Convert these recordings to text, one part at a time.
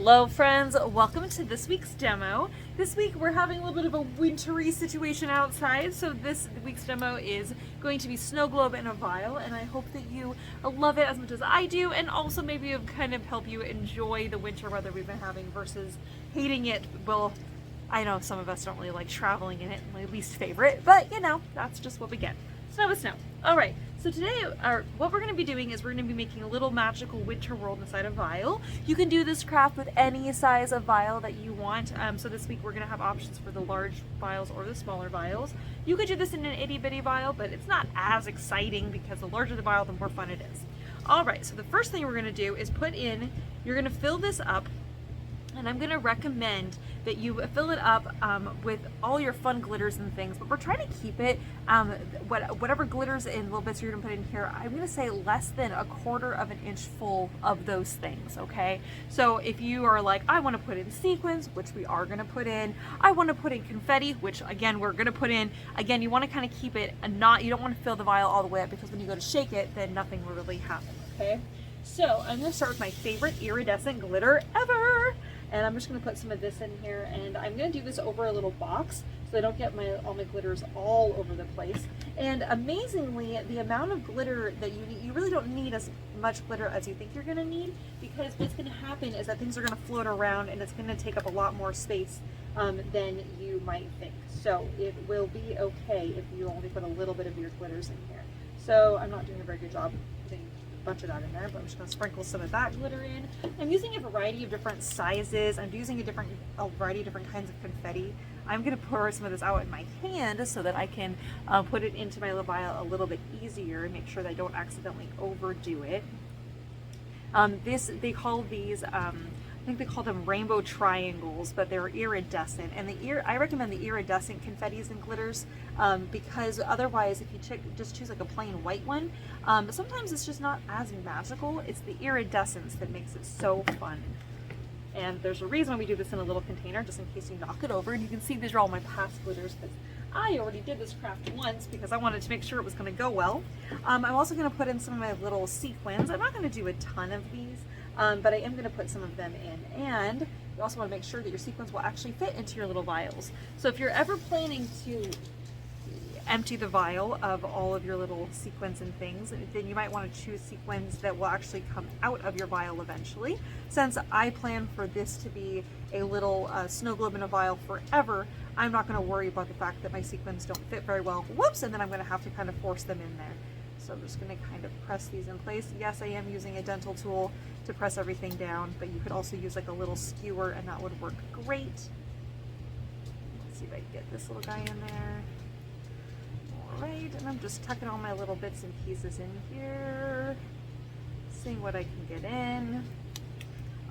Hello friends, welcome to this week's demo. This week we're having a little bit of a wintry situation outside, so this week's demo is going to be Snowglobe in a vial, and I hope that you love it as much as I do, and also maybe it'll kind of help you enjoy the winter weather we've been having versus hating it. Well, I know some of us don't really like traveling in it, my least favorite, but you know, that's just what we get. Snow is snow. Alright, so today what we're going to be doing is we're going to be making a little magical winter world inside a vial. You can do this craft with any size of vial that you want. So this week we're going to have options for the large vials or the smaller vials. You could do this in an itty bitty vial, but it's not as exciting because the larger the vial, the more fun it is. Alright, so the first thing we're going to do is you're going to fill this up. And I'm going to recommend that you fill it up with all your fun glitters and things, but we're trying to keep it, whatever glitters and little bits you're going to put in here, I'm going to say less than 1/4 of an inch full of those things, okay? So if you are like, I want to put in sequins, which we are going to put in, I want to put in confetti, which again, we're going to put in, again, you want to kind of keep it, you don't want to fill the vial all the way up because when you go to shake it, then nothing will really happen, okay? So I'm going to start with my favorite iridescent glitter ever. And I'm just going to put some of this in here, and I'm going to do this over a little box so I don't get all my glitters all over the place. And amazingly, the amount of glitter that you need, you really don't need as much glitter as you think you're going to need, because what's going to happen is that things are going to float around and it's going to take up a lot more space than you might think. So it will be okay if you only put a little bit of your glitters in here. So I'm not doing a very good job putting bunch of that in there, but I'm just going to sprinkle some of that glitter in. I'm using a variety of different sizes. I'm using a variety of different kinds of confetti. I'm going to pour some of this out in my hand so that I can put it into my little vial a little bit easier and make sure that I don't accidentally overdo it. They call these, I think they call them rainbow triangles, but they're iridescent. And I recommend the iridescent confettis and glitters because otherwise, if you just choose like a plain white one, sometimes it's just not as magical. It's the iridescence that makes it so fun. And there's a reason why we do this in a little container, just in case you knock it over. And you can see these are all my past glitters because I already did this craft once because I wanted to make sure it was going to go well. I'm also going to put in some of my little sequins. I'm not going to do a ton of these, but I am going to put some of them in. And you also want to make sure that your sequins will actually fit into your little vials. So if you're ever planning to empty the vial of all of your little sequins and things, then you might want to choose sequins that will actually come out of your vial eventually. Since I plan for this to be a little snow globe in a vial forever, I'm not going to worry about the fact that my sequins don't fit very well. Whoops! And then I'm going to have to kind of force them in there. So I'm just going to kind of press these in place. Yes, I am using a dental tool to press everything down, but you could also use like a little skewer and that would work great. Let's see if I can get this little guy in there. Alright, and I'm just tucking all my little bits and pieces in here, seeing what I can get in.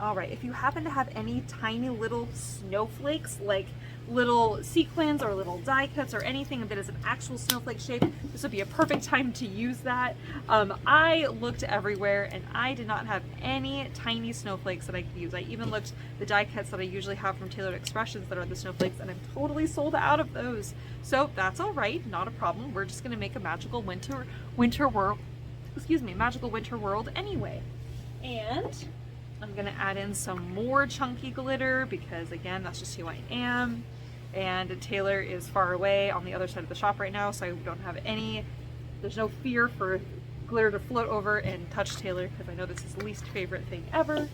Alright, if you happen to have any tiny little snowflakes, like little sequins or little die cuts or anything that is an actual snowflake shape, this would be a perfect time to use that. I looked everywhere and I did not have any tiny snowflakes that I could use. I even looked the die cuts that I usually have from Tailored Expressions that are the snowflakes, and I'm totally sold out of those. So that's alright, not a problem. We're just going to make a magical winter world anyway. And I'm going to add in some more chunky glitter because, again, that's just who I am. And Taylor is far away on the other side of the shop right now, so I don't have there's no fear for glitter to float over and touch Taylor because I know this is his least favorite thing ever.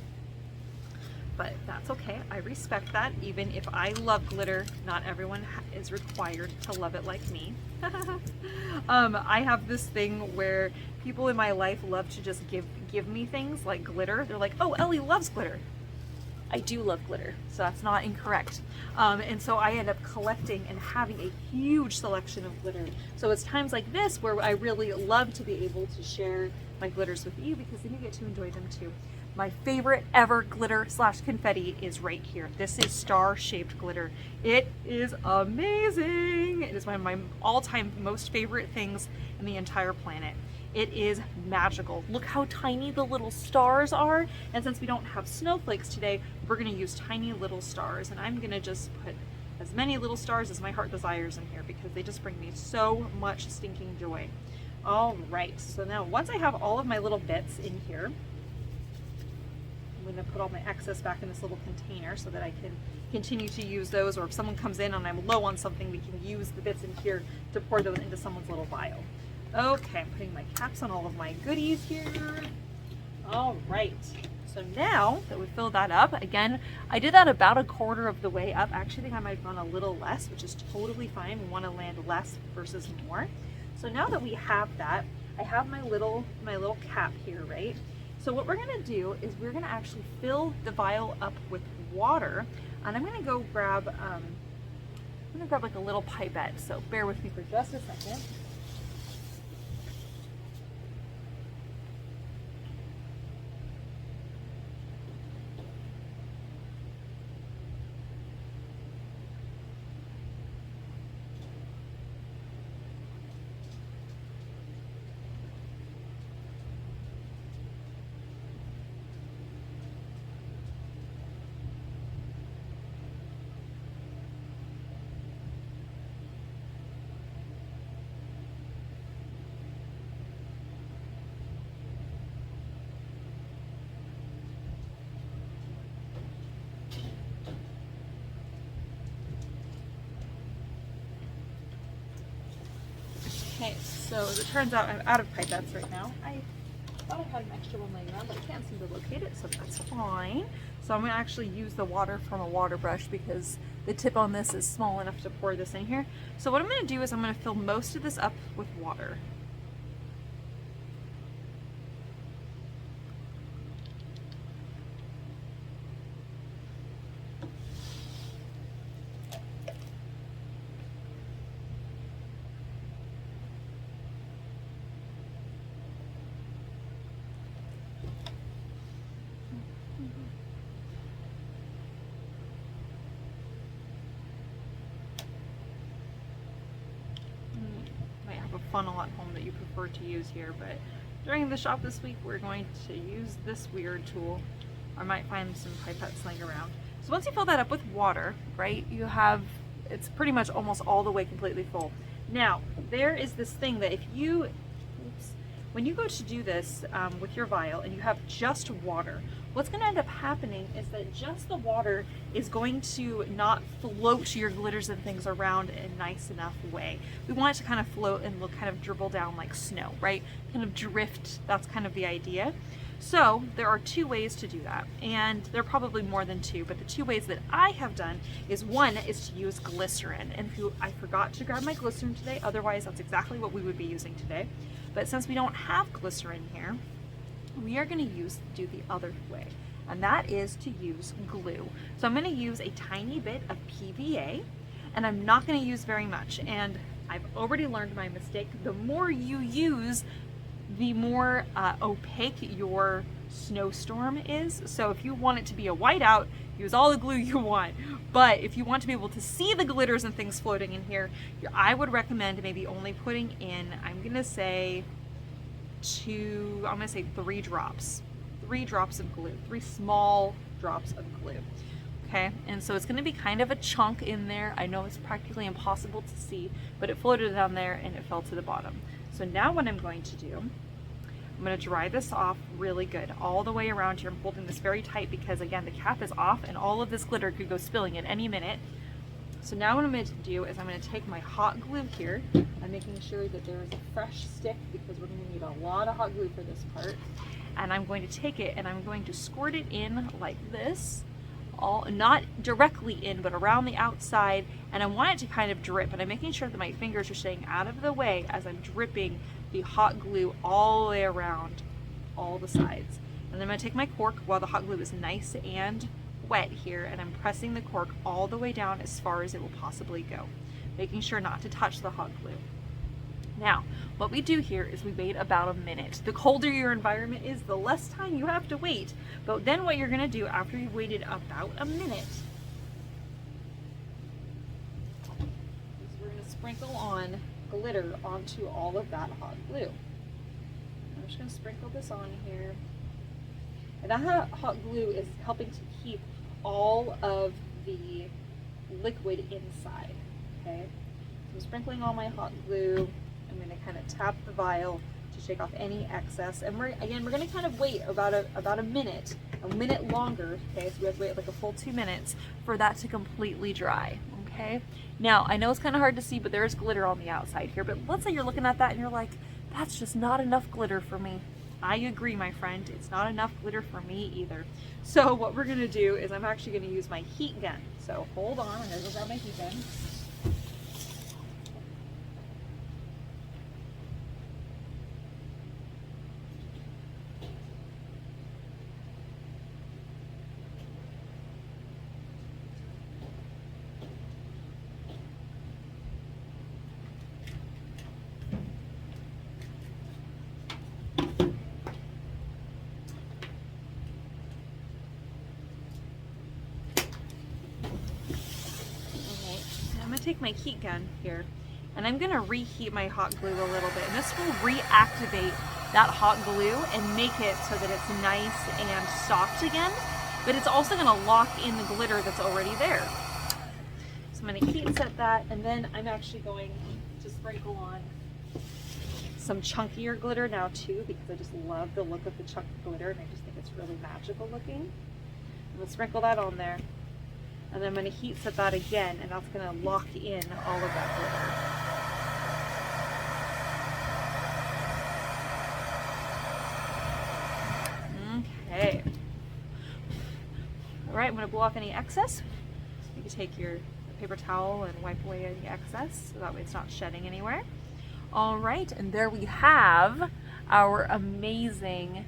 But that's okay. I respect that. Even if I love glitter, not everyone is required to love it like me. I have this thing where people in my life love to just give me things like glitter. They're like, oh, Ellie loves glitter. I do love glitter, so that's not incorrect. And so I end up collecting and having a huge selection of glitter. So it's times like this where I really love to be able to share my glitters with you because then you get to enjoy them too. My favorite ever glitter / confetti is right here. This is star-shaped glitter. It is amazing. It is one of my all-time most favorite things in the entire planet. It is magical. Look how tiny the little stars are. And since we don't have snowflakes today, we're gonna use tiny little stars. And I'm gonna just put as many little stars as my heart desires in here because they just bring me so much stinking joy. All right, so now once I have all of my little bits in here, going to put all my excess back in this little container so that I can continue to use those, or if someone comes in and I'm low on something, we can use the bits in here to pour those into someone's little vial. Okay, I'm putting my caps on all of my goodies here. All right, so now that we filled that up, again, I did that about a quarter of the way up. I actually think I might have gone a little less, which is totally fine. We want to land less versus more. So now that we have that, I have my little cap here, right? So what we're gonna do is we're gonna actually fill the vial up with water, and I'm gonna go grab, like a little pipette. So bear with me for just a second. Okay, so as it turns out, I'm out of pipettes right now. I thought I had an extra one laying around, but I can't seem to locate it, so that's fine. So I'm gonna actually use the water from a water brush because the tip on this is small enough to pour this in here. So what I'm gonna do is I'm gonna fill most of this up with water. Funnel at home that you prefer to use here, but during the shop this week we're going to use this weird tool. I might find some pipettes laying around. So once you fill that up with water, right, it's pretty much almost all the way completely full. Now there is this thing that when you go to do this with your vial and you have just water, what's going to end up happening is that just the water is going to not float your glitters and things around in a nice enough way. We want it to kind of float and look kind of dribble down like snow, right? Kind of drift, that's kind of the idea. So there are two ways to do that, and there are probably more than two, but the two ways that I have done is one is to use glycerin. And I forgot to grab my glycerin today, otherwise that's exactly what we would be using today. But since we don't have glycerin here, we are going to do the other way, and that is to use glue. So I'm going to use a tiny bit of PVA, and I'm not going to use very much. And I've already learned my mistake. The more you use, the more opaque your snowstorm is. So if you want it to be a whiteout, use all the glue you want. But if you want to be able to see the glitters and things floating in here, I would recommend maybe only putting in, I'm gonna say 3 drops. 3 drops of glue, 3 small drops of glue. Okay, and so it's gonna be kind of a chunk in there. I know it's practically impossible to see, but it floated down there and it fell to the bottom. So now what I'm going to do, I'm going to dry this off really good all the way around here. I'm holding this very tight because again the cap is off and all of this glitter could go spilling at any minute. So now what I'm going to do is I'm going to take my hot glue here. I'm making sure that there is a fresh stick because we're going to need a lot of hot glue for this part. And I'm going to take it and I'm going to squirt it in like this. Not directly in, but around the outside, and I want it to kind of drip, and I'm making sure that my fingers are staying out of the way as I'm dripping the hot glue all the way around all the sides. And then I'm going to take my cork while the hot glue is nice and wet here, and I'm pressing the cork all the way down as far as it will possibly go, making sure not to touch the hot glue. Now, what we do here is we wait about a minute. The colder your environment is, the less time you have to wait. But then what you're gonna do after you've waited about a minute is we're gonna sprinkle on glitter onto all of that hot glue. I'm just gonna sprinkle this on here. And that hot glue is helping to keep all of the liquid inside, okay? So I'm sprinkling all my hot glue. I'm going to kind of tap the vial to shake off any excess. And we're gonna kind of wait about a minute longer. Okay, so we have to wait like a full 2 minutes for that to completely dry. Okay. Now I know it's kind of hard to see, but there is glitter on the outside here. But let's say you're looking at that and you're like, that's just not enough glitter for me. I agree, my friend. It's not enough glitter for me either. So what we're gonna do is I'm actually gonna use my heat gun. So hold on, I'm gonna go grab my heat gun. I'm gonna take my heat gun here and I'm gonna reheat my hot glue a little bit, and this will reactivate that hot glue and make it so that it's nice and soft again, but it's also gonna lock in the glitter that's already there. So I'm gonna heat set that, and then I'm actually going to sprinkle on some chunkier glitter now too, because I just love the look of the chunky glitter and I just think it's really magical looking. I'm gonna sprinkle that on there. And then I'm going to heat set that again, and that's going to lock in all of that glitter. Okay. All right, I'm going to blow off any excess. You can take your paper towel and wipe away any excess, so that way it's not shedding anywhere. All right, and there we have our amazing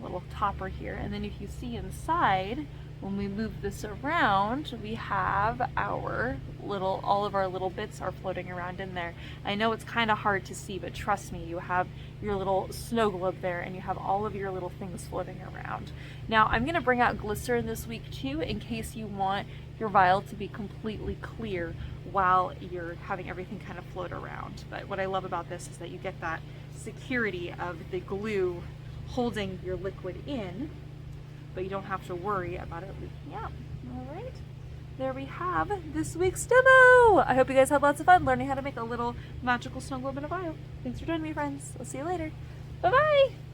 little topper here. And then if you see inside, when we move this around, we have our all of our little bits are floating around in there. I know it's kind of hard to see, but trust me, you have your little snow globe there and you have all of your little things floating around. Now I'm gonna bring out glycerin this week too, in case you want your vial to be completely clear while you're having everything kind of float around. But what I love about this is that you get that security of the glue holding your liquid in, but you don't have to worry about it leaking out. All right, there we have this week's demo. I hope you guys had lots of fun learning how to make a little magical snow globe in a vial. Thanks for joining me, friends. I'll see you later. Bye-bye.